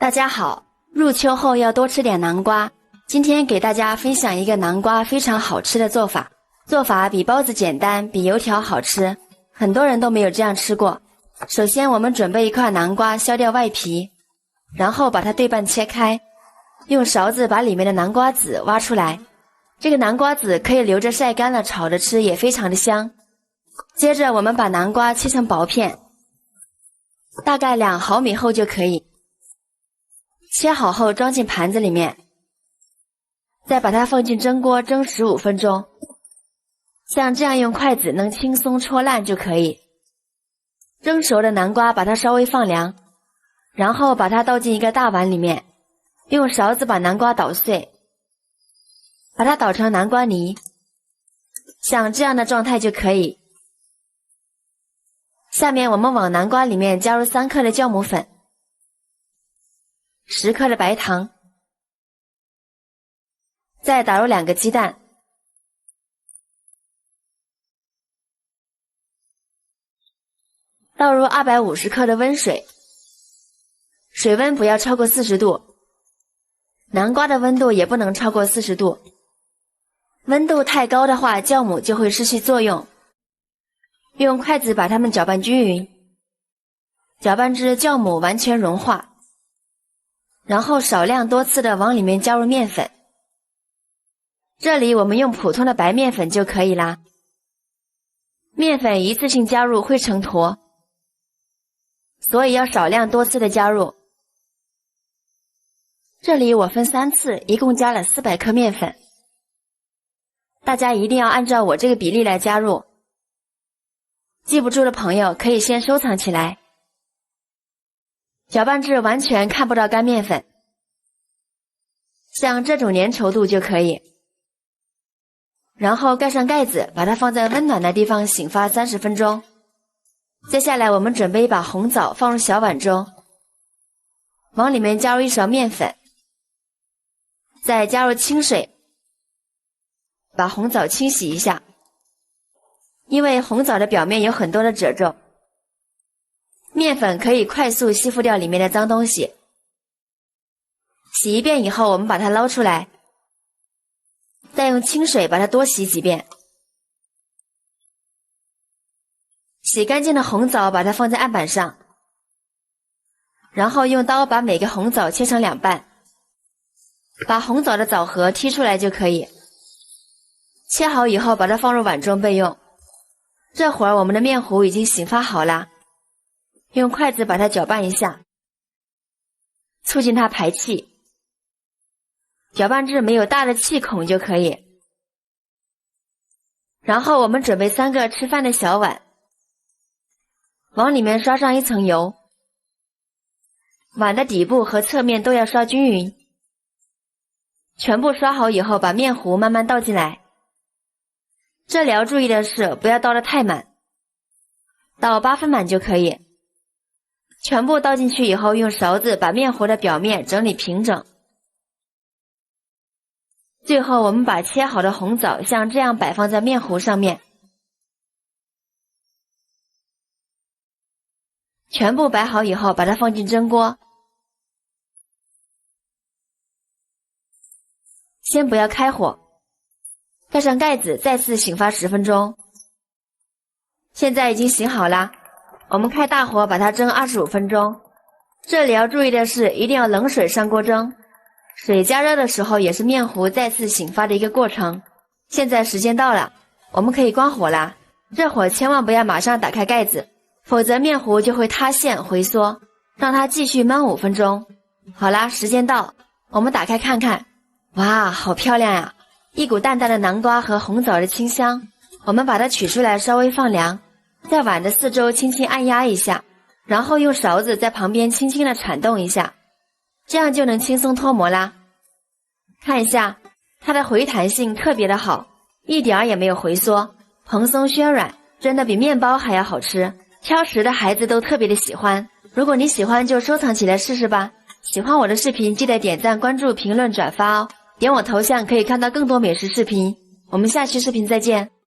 大家好，入秋後要多吃點南瓜。今天給大家分享一個南瓜非常好吃的做法，做法比包子簡單，比油條好吃，很多人都沒有這樣吃過。首先我們準備一塊南瓜，削掉外皮，然後把它對半切開，用勺子把裡面的南瓜籽挖出來。這個南瓜籽可以留着曬乾了炒着吃，也非常的香。接着我們把南瓜切成薄片，大概2毫米厚就可以。切好後裝進盤子裡面，再把它放進蒸鍋蒸15分鐘，像這樣用筷子能輕鬆戳爛就可以。蒸熟的南瓜把它稍微放涼，然後把它倒進一個大碗裡面，用勺子把南瓜搗碎，把它搗成南瓜泥，像這樣的狀態就可以。下面我們往南瓜裡面加入3克的酵母粉，10克的白糖，再打入2個雞蛋，倒入250克的溫水，水溫不要超過40度，南瓜的溫度也不能超過40度，溫度太高的話，酵母就會失去作用。用筷子把它們攪拌均勻，攪拌至酵母完全融化，然後少量多次的往裡面加入麵粉。這裡我們用普通的白麵粉就可以啦。麵粉一次性加入會成坨，所以要少量多次的加入。這裡我分3次，一共加了400克麵粉。大家一定要按照我這個比例來加入。記不住的朋友可以先收藏起來。攪拌至完全看不到乾麵粉，像這種粘稠度就可以。然後蓋上蓋子，把它放在溫暖的地方醒發30分鐘。接下來我們準備一把紅棗放入小碗中，往裡面加入1勺麵粉，再加入清水，把紅棗清洗一下。因為紅棗的表面有很多的褶皱，麵粉可以快速吸附掉裡面的髒東西。洗一遍以後，我們把它撈出來，再用清水把它多洗幾遍。洗乾淨的紅棗把它放在案板上，然後用刀把每個紅棗切成2半，把紅棗的棗核剔出來就可以。切好以後把它放入碗中備用。這會兒我們的麵糊已經醒發好了，用筷子把它攪拌一下，促進它排氣，攪拌至沒有大的氣孔就可以。然後我們準備3個吃飯的小碗，往裡面刷上1層油，碗的底部和側面都要刷均勻。全部刷好以後，把麵糊慢慢倒進來。這裡要注意的是，不要倒得太滿，倒8分滿就可以。全部倒進去以後，用勺子把麵糊的表面整理平整。最後我們把切好的紅棗像這樣擺放在麵糊上面，全部擺好以後，把它放進蒸鍋。先不要開火，蓋上蓋子，再次醒發10分鐘。現在已經醒好了，我們開大火把它蒸25分鐘。這裡要注意的是，一定要冷水上鍋蒸，水加熱的時候也是麵糊再次醒發的一個過程。現在時間到了，我們可以關火啦。這會兒千萬不要馬上打開蓋子，否則麵糊就會塌陷回縮，讓它繼續燜5分鐘。好啦，時間到，我們打開看看，哇，好漂亮呀！一股淡淡的南瓜和紅棗的清香。我們把它取出來稍微放涼，在碗的4周輕輕按壓一下，然後用勺子在旁邊輕輕地鏟動一下，這樣就能輕鬆脫模啦。看一下，它的回彈性特別的好，一點兒也沒有回縮，蓬鬆暄軟，真的比麵包還要好吃。挑食的孩子都特別的喜歡，如果你喜歡就收藏起來試試吧。喜歡我的視頻記得點讚、關注、評論、轉發哦。點我頭像可以看到更多美食視頻，我們下期視頻再見。